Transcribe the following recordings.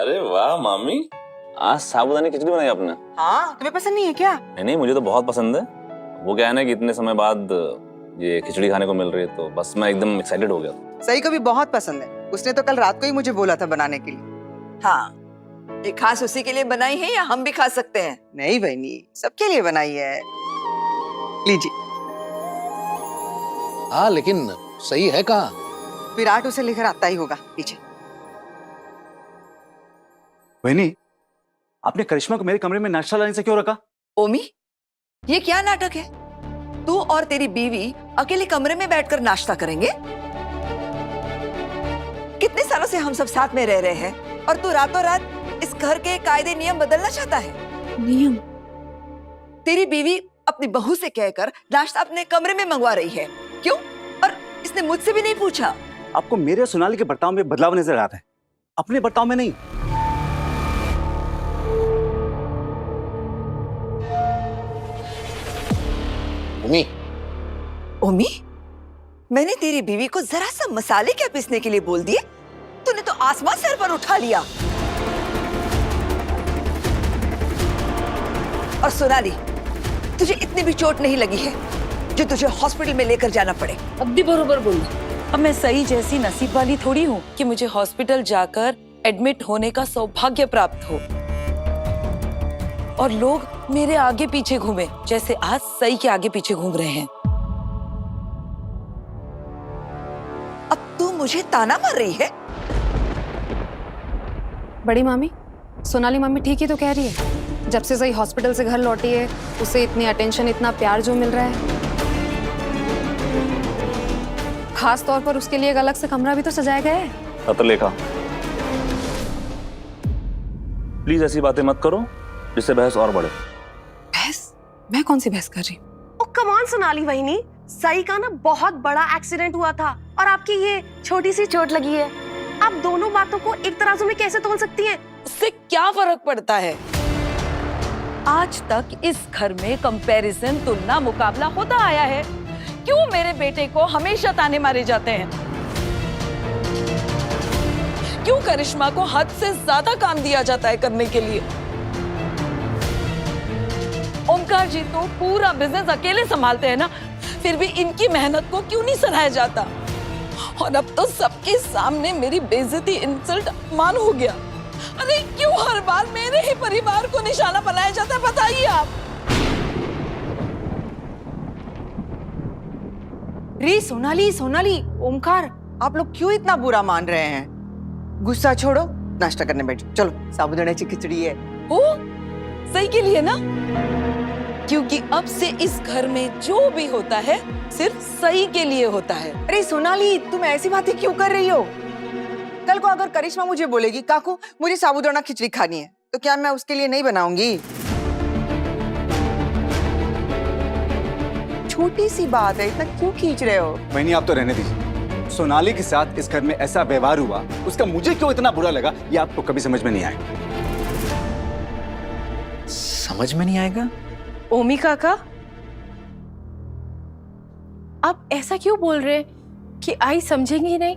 अरे वाह मामी, आज साबूदानी खिचड़ी बनाई आपने? हाँ, तुम्हें पसंद नहीं है क्या? नहीं, मुझे तो बहुत पसंद है। वो क्या है ना कि इतने समय बाद ये खिचड़ी खाने को मिल रही है, तो बस मैं एकदम एक्साइटेड हो गया था। सही को भी बहुत पसंद है। उसने तो कल रात को ही मुझे बोला था बनाने के लिए। हाँ, ये खास उसी के लिए बनाई है या हम भी खा सकते हैं? नहीं बहनी, सबके लिए बनाई है। लीजिए। हाँ, लेकिन सही है कहाँ? विराट उसे लेकर आता ही होगा। पीछे। बहनी, आपने करिश्मा को मेरे कमरे में नाश्ता लाने से क्यों रखा? ओमी, ये क्या नाटक है? तू और तेरी बीवी अकेले कमरे में बैठकर नाश्ता करेंगे? कितने सालों से हम सब साथ में रह रहे हैं और तू रातों रात इस घर के कायदे नियम बदलना चाहता है? नियम? तेरी बीवी अपनी बहू से कहकर नाश्ता अपने कमरे में मंगवा रही है। क्यों? और इसने मुझसे भी नहीं पूछा। आपको मेरे और सोनाली के बर्ताव में बदलाव नजर आता है, अपने बर्ताव में नहीं। उमी, ओमी, मैंने तेरी बीवी को जरा सा मसाले क्या पीसने के लिए बोल दिए, तूने तो आसमान सर पर उठा लिया। और सोनाली, तुझे इतनी भी चोट नहीं लगी है जो तुझे हॉस्पिटल में लेकर जाना पड़े। अब भी बरोबर बोली। अब मैं सही जैसी नसीब वाली थोड़ी हूँ कि मुझे हॉस्पिटल जाकर एडमिट होने का सौभाग्य प्राप्त हो और लोग मेरे आगे पीछे घूमे जैसे आज सही के आगे पीछे घूम रहे हैं। अब तू मुझे ताना मार रही है? बड़ी मामी, सोनाली मामी ठीक ही तो कह रही है। जब से सही हॉस्पिटल से घर लौटी है, उसे इतनी अटेंशन, इतना प्यार जो मिल रहा है, खास तौर पर उसके लिए एक अलग से कमरा भी तो सजाया गया है। अतलेखा, प्लीज ऐसी बातें मत करो जिससे बहस और बढ़े। बहस? मैं कौन सी बहस कर रही हूँ? ओ कम ऑन सोनाली वहिनी, सई का ना बहुत बड़ा एक्सीडेंट हुआ था और आपकी ये छोटी सी चोट लगी है। आप दोनों बातों को एक तराजू में कैसे तोल सकती हैं? उससे क्या फर्क पड़ता है? आज तक इस घर में कंपैरिजन, तुलना, मुकाबला होता आया है। क्यों मेरे बेटे को हमेशा ताने मारे जाते हैं? क्यों करिश्मा को हद से ज्यादा काम दिया जाता है करने के लिए? ओमकार जी तो पूरा बिजनेस अकेले संभालते हैं ना, फिर भी इनकी मेहनत को क्यों नहीं सराहा जाता? और अब तो सबके सामने मेरी बेइज्जती, इंसल्ट, अपमान हो गया। अरे क्यों हर बार मेरे ही परिवार को निशाना बनाया जाता है, बताइए आप। रे सोनाली, सोनाली, ओमकार, आप लोग क्यों इतना बुरा मान रहे हैं? गुस्सा छोड़ो, नाश्ता करने बैठो। चलो, साबूदाना की खिचड़ी है। हो सही के लिए ना, क्योंकि अब से इस घर में जो भी होता है सिर्फ सही के लिए होता है। अरे सोनाली, तुम ऐसी बातें क्यों कर रही हो? कल को अगर करिश्मा मुझे बोलेगी, काकू मुझे साबूदाना खिचड़ी खानी है, तो क्या मैं उसके लिए नहीं बनाऊंगी? छोटी सी बात है, इतना क्यों खींच रहे हो? बहनी, आप तो रहने दीजिए। सोनाली के साथ इस घर में ऐसा व्यवहार हुआ, उसका मुझे क्यों इतना बुरा लगा, ये आपको कभी समझ में नहीं आएगा। समझ में नहीं आएगा? ओमी काका, आप ऐसा क्यों बोल रहे हैं कि आई समझेंगी नहीं?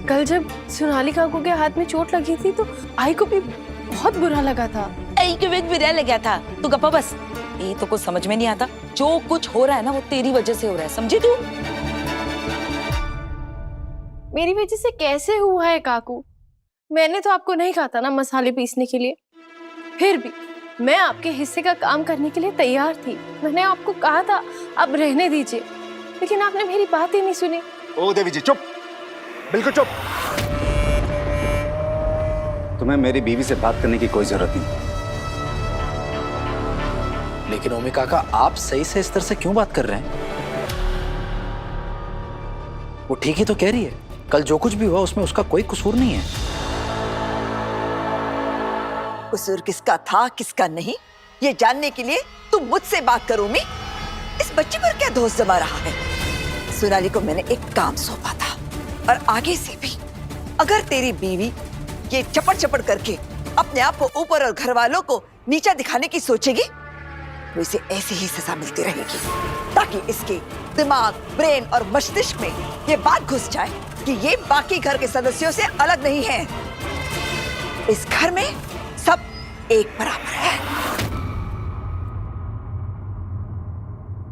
कल जब सोनाली काकू के हाथ में चोट लगी थी तो आई को भी बहुत बुरा लगा था। एक बुरा लगा था। तू गप्पा बस। ये तो कुछ समझ में नहीं आता। जो कुछ हो रहा है ना, वो तेरी वजह से हो रहा है, समझी तू? मेरी वजह से कैसे हुआ है काकू? मैंने तो आपको नहीं कहा था ना मसाले पीसने के लिए। फिर भी मैं आपके हिस्से का काम करने के लिए तैयार थी। मैंने आपको कहा था अब रहने दीजिए, लेकिन आपने मेरी बात ही नहीं सुनी। ओ देवी जी, चुप, बिल्कुल चुप। तुम्हें मेरी बीवी से बात करने की कोई जरूरत नहीं। लेकिन ओमी काका, आप सही से इस तरह से क्यों बात कर रहे हैं? वो ठीक ही तो कह रही है। कल जो कुछ भी हुआ उसमें उसका कोई कसूर नहीं है। कसूर किसका था, किसका नहीं, ये जानने के लिए तू मुझसे बात करो। मी, इस बच्चे पर क्या दोष जमा रहा है? सोनाली को मैंने एक काम सौंपा था और आगे से भी अगर तेरी बीवी ये चपड़ चपड़ करके अपने आप को ऊपर और घर वालों को नीचा दिखाने की सोचेगी तो इसे ऐसे ही सजा मिलती रहेगी, ताकि इसके दिमाग, ब्रेन और मस्तिष्क में ये बात घुस जाए कि ये बाकी घर के सदस्यों से अलग नहीं है। इस घर में सब एक बराबर है।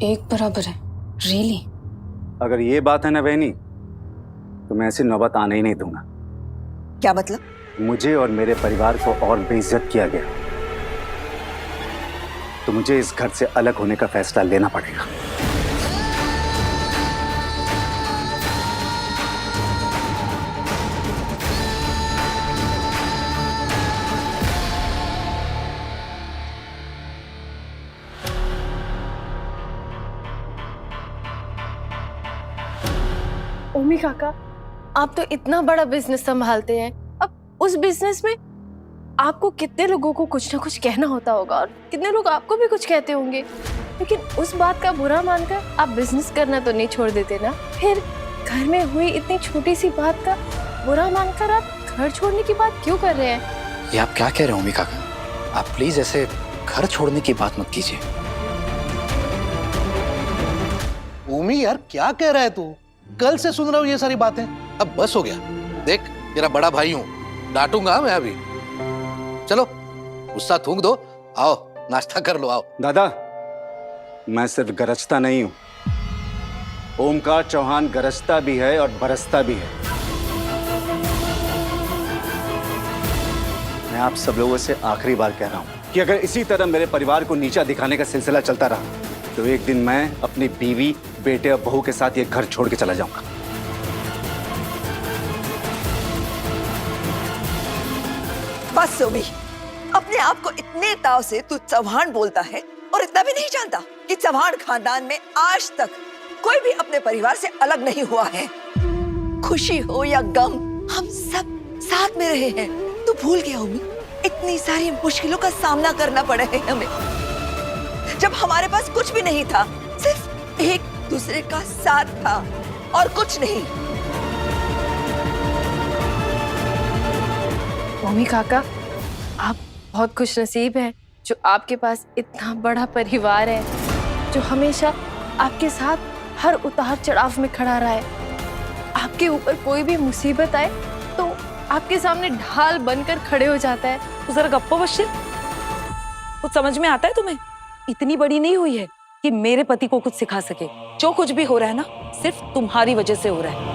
एक बराबर है? रियली? अगर ये बात है ना बहनी, तो मैं ऐसी नौबत आने ही नहीं दूंगा। क्या मतलब? मुझे और मेरे परिवार को और बेइज्जत किया गया, तो मुझे इस घर से अलग होने का फैसला लेना पड़ेगा। ओमी काका, आप तो इतना बड़ा बिजनेस संभालते हैं, अब उस बिजनेस में आपको कितने लोगों को कुछ ना कुछ कहना होता होगा और कितने लोग आपको भी कुछ कहते होंगे, लेकिन उस बात का बुरा मानकर आप बिजनेस करना तो नहीं छोड़ देते ना। फिर घर में हुई इतनी छोटी सी बात का बुरा मानकर आप घर छोड़ने की बात क्यों कर रहे हैं? ये आप क्या कह रहे हो ओमी काका? आप प्लीज ऐसे घर छोड़ने की बात मत कीजिए। ओमी यार, क्या कह रहा है तू? कल से सुन रहा हूँ ये सारी बातें। अब बस हो गया। देख, तेरा बड़ा भाई हूँ, डांटूंगा मैं अभी। चलो गुस्सा थूक दो, आओ नाश्ता कर लो, आओ। दादा, मैं सिर्फ गरजता नहीं हूं, ओमकार चौहान गरजता भी है और बरसता भी है। मैं आप सब लोगों से आखिरी बार कह रहा हूं कि अगर इसी तरह मेरे परिवार को नीचा दिखाने का सिलसिला चलता रहा, तो एक दिन मैं अपनी बीवी, बेटे और बहू के साथ ये घर छोड़ के चला जाऊंगा। बस सोमी, अपने आप को इतने ताव से तू चौहान बोलता है और इतना भी नहीं जानता कि चौहान खानदान में आज तक कोई भी अपने परिवार से अलग नहीं हुआ है। खुशी हो या गम, हम सब साथ में रहे हैं। तू भूल गया ओमी, इतनी सारी मुश्किलों का सामना करना पड़ा है हमें, जब हमारे पास कुछ भी नहीं था, सिर्फ एक दूसरे का साथ था और कुछ नहीं। ओमी काका, आप बहुत खुशनसीब हैं जो आपके पास इतना बड़ा परिवार है, जो हमेशा आपके साथ हर उतार चढ़ाव में खड़ा रहा है। आपके ऊपर कोई भी मुसीबत आए तो आपके सामने ढाल बनकर खड़े हो जाता है। तो जरा गप्पो बश्शीर, कुछ समझ में आता है तुम्हें? इतनी बड़ी नहीं हुई है कि मेरे पति को कुछ सिखा सके। जो कुछ भी हो रहा है ना, सिर्फ तुम्हारी वजह से हो रहा है।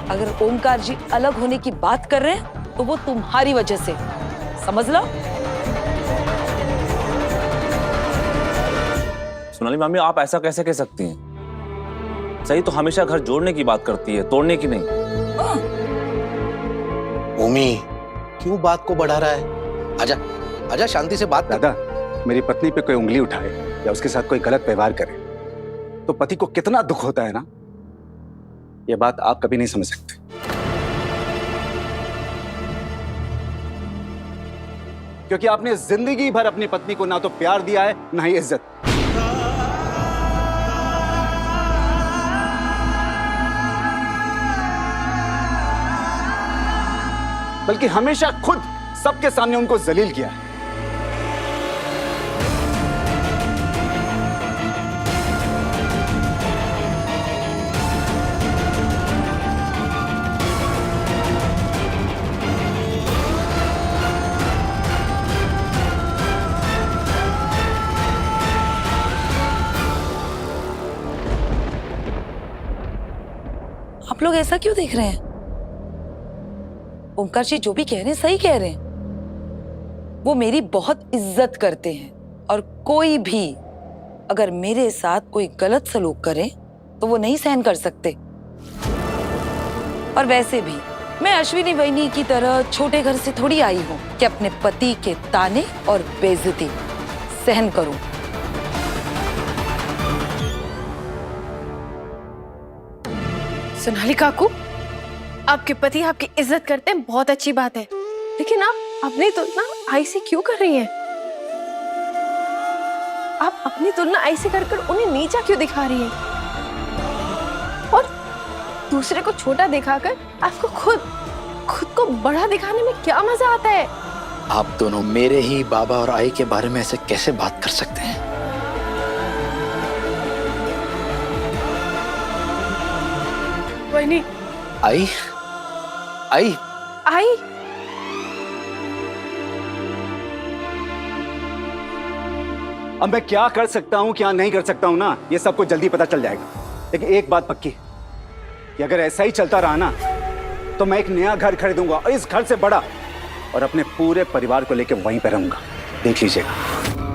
अगर ओमकार जी अलग होने की बात कर रहे हैं तो वो तुम्हारी वजह से, समझ लो। सोनाली मामी, आप ऐसा कैसे कह सकती हैं? सही तो हमेशा घर जोड़ने की बात करती है, तोड़ने की नहीं। ओमी, क्यों बात को बढ़ा रहा है? आजा आजा, शांति से बात कर। दादा, मेरी पत्नी पे कोई उंगली उठाए या उसके साथ कोई गलत व्यवहार करे तो पति को कितना दुख होता है ना, ये बात आप कभी नहीं समझ सकते। क्योंकि आपने जिंदगी भर अपनी पत्नी को ना तो प्यार दिया है, ना ही इज्जत। बल्कि हमेशा खुद सबके सामने उनको जलील किया है। आप लोग ऐसा क्यों देख रहे हैं? ओमकार जी जो भी कह रहे हैं सही कह रहे हैं। वो मेरी बहुत इज्जत करते हैं और कोई भी अगर मेरे साथ कोई गलत सलूक करे तो वो नहीं सहन कर सकते। और वैसे भी मैं अश्विनी वहिनी की तरह छोटे घर से थोड़ी आई हूं कि अपने पति के ताने और बेइज्जती सहन करूं। सोनाली काकू, आपके पति आपकी इज्जत करते हैं, बहुत अच्छी बात है, लेकिन आप अपनी तुलना आई से क्यों कर रही हैं? आप अपनी तुलना आई से कर उन्हें नीचा क्यों दिखा रही हैं? और दूसरे को छोटा दिखाकर आपको खुद को बड़ा दिखाने में क्या मजा आता है? आप दोनों मेरे ही बाबा और आई के बारे में ऐसे कैसे बात कर सकते हैं? वही आई आई आई अब मैं क्या कर सकता हूं क्या नहीं कर सकता हूं ना, ये सबको जल्दी पता चल जाएगा। लेकिन एक बात पक्की कि अगर ऐसा ही चलता रहा ना तो मैं एक नया घर खरीदूंगा और इस घर से बड़ा, और अपने पूरे परिवार को लेकर वहीं पर रहूंगा। देख लीजिएगा।